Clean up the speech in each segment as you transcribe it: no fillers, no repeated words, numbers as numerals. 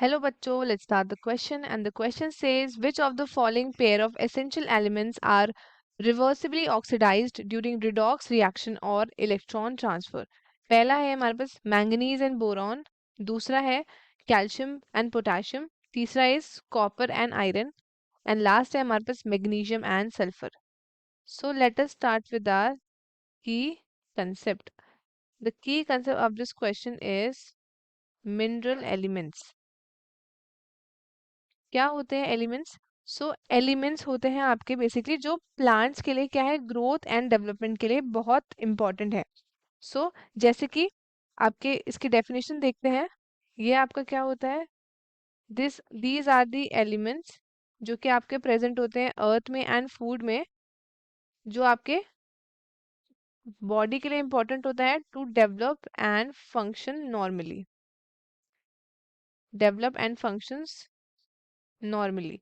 Hello bachcho, let's start the question and the question says which of the following pair of essential elements are reversibly oxidized during redox reaction or electron transfer। पहला है हमारे पास manganese and boron, दूसरा है calcium and potassium, तीसरा is copper and iron and last है हमारे पास magnesium and sulphur. So let us start with our key concept. The key concept of this question is mineral elements। क्या होते हैं elements? सो elements होते हैं आपके बेसिकली जो प्लांट्स के लिए क्या है, ग्रोथ एंड डेवलपमेंट के लिए बहुत इंपॉर्टेंट है। सो जैसे कि आपके इसकी डेफिनेशन देखते हैं। ये आपका क्या होता है, दीज आर दी एलिमेंट्स जो कि आपके प्रेजेंट होते हैं अर्थ में एंड फूड में, जो आपके बॉडी के लिए इंपॉर्टेंट होता है to develop and functions normally.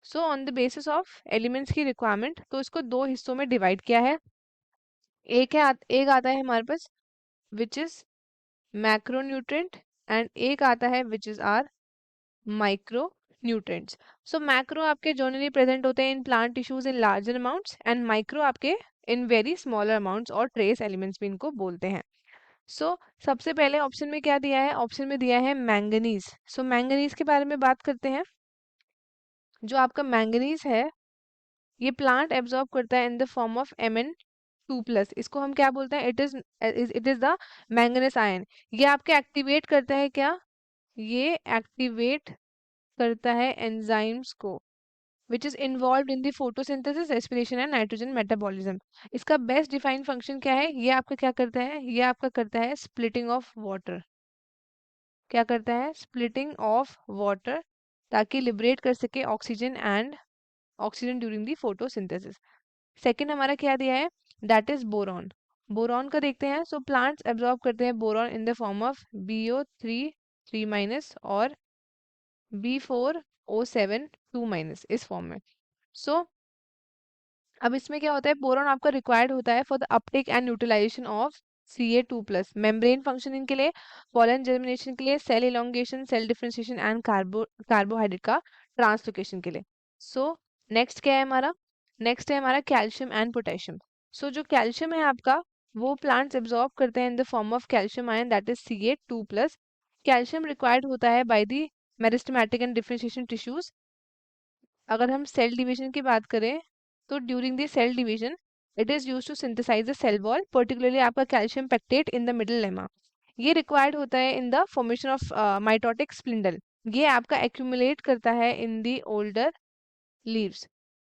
So on the basis of elements की रिक्वायरमेंट, तो इसको दो हिस्सों में डिवाइड किया है। एक आता है हमारे पास विच इज मैक्रोन्यूट्रिएंट एंड एक आता है which is are micronutrients. So macro आपके जनरली प्रेजेंट होते हैं in plant tissues in larger amounts and micro आपके इन वेरी स्मॉलर अमाउंट्स और ट्रेस एलिमेंट्स भी इनको बोलते हैं। सो सबसे पहले ऑप्शन में क्या दिया है, ऑप्शन में दिया है मैंगनीज। सो मैंगनीज के बारे में बात करते हैं। जो आपका मैंगनीज है ये प्लांट एब्जॉर्ब करता है in the form of Mn2+। इसको हम क्या बोलते हैं, it is the manganese ion. ये आपके एक्टिवेट करता है क्या, ये एक्टिवेट करता है एंजाइम्स को which is involve in the photosynthesis, respiration and nitrogen metabolism. इसका बेस्ट डिफाइंड फंक्शन क्या है, ये आपका क्या करता है, ये आपका करता है स्प्लिटिंग ऑफ वाटर। क्या करता है, स्प्लिटिंग ऑफ वाटर, ताकि लिबरेट कर सके oxygen during the photosynthesis. Second हमारा क्या दिया है, दैट इज बोरॉन। बोरॉन का देखते हैं। सो प्लांट्स एब्जॉर्ब करते हैं boron in the form of BO3 3- और B4O7 2- इस फॉर्म में। सो अब इसमें क्या होता है, बोरॉन आपका रिक्वायर्ड होता है for the uptake and utilisation of Ca2+, membrane functioning के लिए, पॉलन जर्मिनेशन के लिए, cell elongation, cell differentiation and carbohydrate का ट्रांसलोकेशन के लिए। सो नेक्स्ट क्या है हमारा, नेक्स्ट है हमारा कैल्शियम एंड पोटेशियम। सो जो कैल्शियम है आपका वो प्लांट्स एब्जॉर्ब करते हैं in the form of calcium ion that is Ca2+। Calcium required होता है by the meristematic and differentiation tissues. अगर हम सेल डिवीजन की बात करें तो during the cell division it is use to synthesise the cell wall, particularly आपका calcium pectate in the middle lamella. ये रिक्वायर्ड होता है in the formation of mitotic spindle. ये आपका एक्यूमुलेट करता है in the leaves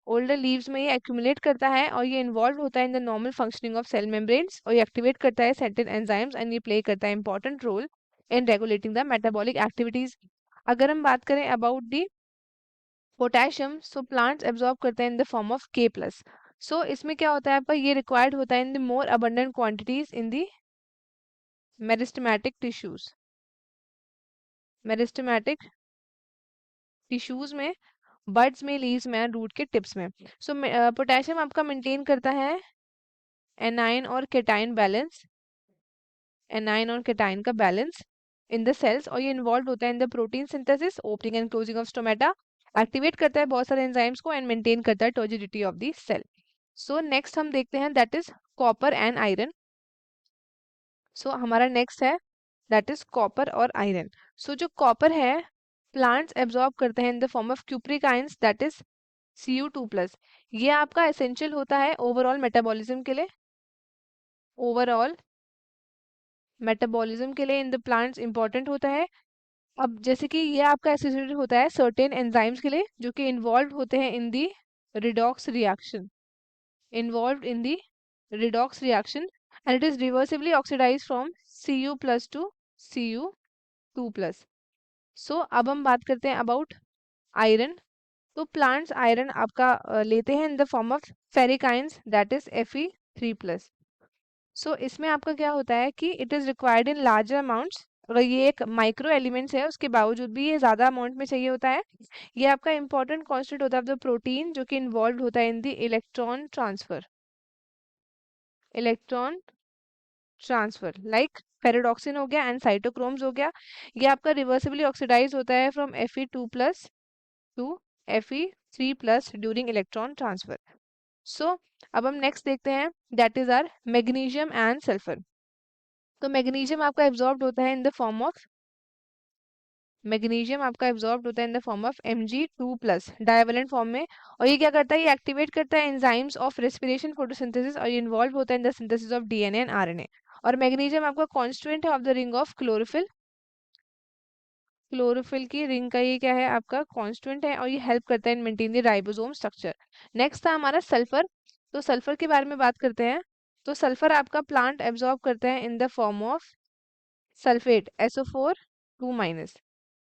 older leaves में ये एक्यूमुलेट करता है और ये इन्वॉल्व होता है in the normal functioning of cell membranes, और ये एक्टिवेट करता है सर्टेन एंजाइम्स एंड ये प्ले करता है important role in regulating the metabolic activities. अगर हम बात करें about the potassium, so plants absorb करते हैं in the form of K+। So इसमें क्या होता है आपका, ये रिक्वायर्ड होता है in the more abundant quantities in the meristematic tissues. Meristematic tissues में, बड्स में, लीव्स में, रूट के टिप्स में। सो पोटेशियम आपका मेंटेन करता है एनाइन और केटाइन बैलेंस, एनाइन और केटाइन का बैलेंस इन द सेल्स, और ये इन्वॉल्व होता है in the protein synthesis, opening and closing of stomata, activate करता है बहुत सारे एंजाइम्स को एंड मेंटेन करता है turgidity of the cell. So next हम देखते हैं that is copper and iron. So हमारा नेक्स्ट है दैट इज कॉपर और आयरन। सो जो कॉपर है प्लांट्स एब्जॉर्ब करते हैं in the form of cupric ions that is Cu2+। ये आपका एसेंशियल होता है ओवरऑल मेटाबॉलिज्म के लिए, ओवरऑल मेटाबॉलिज्म के लिए इन द प्लांट्स इंपॉर्टेंट होता है। अब जैसे कि ये आपका एसोसिएटेड होता है सर्टेन एंजाइम्स के लिए जो कि इन्वॉल्व होते हैं in the redox reaction, involve in the redox reaction and it is reversibly oxidise from Cu+ to Cu2+। So अब हम बात करते हैं अबाउट आयरन। तो प्लांट्स आयरन आपका लेते हैं in the form of ferric ions that is Fe3+। So इसमें आपका क्या होता है कि it is required in larger amounts. अगर ये एक माइक्रो एलिमेंट्स है उसके बावजूद भी ये ज्यादा अमाउंट में चाहिए होता है। ये आपका इंपॉर्टेंट कॉन्स्टेंट होता है ऑफ द प्रोटीन जो कि इन्वॉल्व होता है in the electron transfer, electron transfer like ferredoxin हो गया एंड साइटोक्रोम्स हो गया। ये आपका रिवर्सिबली ऑक्सीडाइज होता है from Fe2+ to Fe3+ during electron transfer. So अब हम नेक्स्ट देखते हैं, that is are magnesium and sulphur. तो मैग्नीशियम आपका एब्जॉर्ब होता है in the form of magnesium आपका एब्जॉर्ब होता है in the form of Mg2+ divalent form में। और ये क्या करता है, ये एक्टिवेट करता है एंजाइम्स ऑफ रेस्पिरेशन फोटोसिंथेसिस, और ये इन्वॉल्व होता है in the synthesis of DNA and RNA. और मैग्नीशियम आपका कॉन्स्टिट्यूएंट है of the ring of chlorophyll. Chlorophyll की रिंग का ये क्या है आपका कॉन्स्टिट्यूएंट है, और ये हेल्प करता है in maintain the ribosome structure. Next था हमारा सल्फर। तो सल्फर के बारे में बात करते हैं। तो सल्फर आपका प्लांट एब्जॉर्ब करता है in the form of sulphate SO4 2-।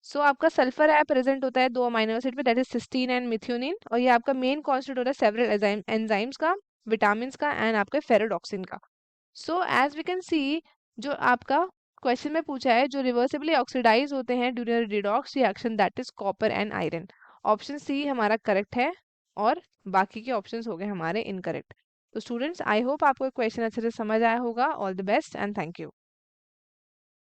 So आपका सल्फर है प्रेजेंट होता है दो अमीनो एसिड पे, that is cysteine and methionine, और ये आपका मेन कॉन्स्टिट्यूट होता है सेवरल एंजाइम्स का, विटामिन का एंड आपके फेरोडॉक्सिन का। So as we can see, जो आपका क्वेश्चन में पूछा है, जो रिवर्सिबली ऑक्सीडाइज होते हैं during redox reaction, that is copper and iron. Option C हमारा करेक्ट है, और बाकी के ऑप्शंस हो गए हमारे इनकरेक्ट। तो स्टूडेंट्स, आई होप आपको क्वेश्चन अच्छे से समझ आया होगा। All the best and thank you.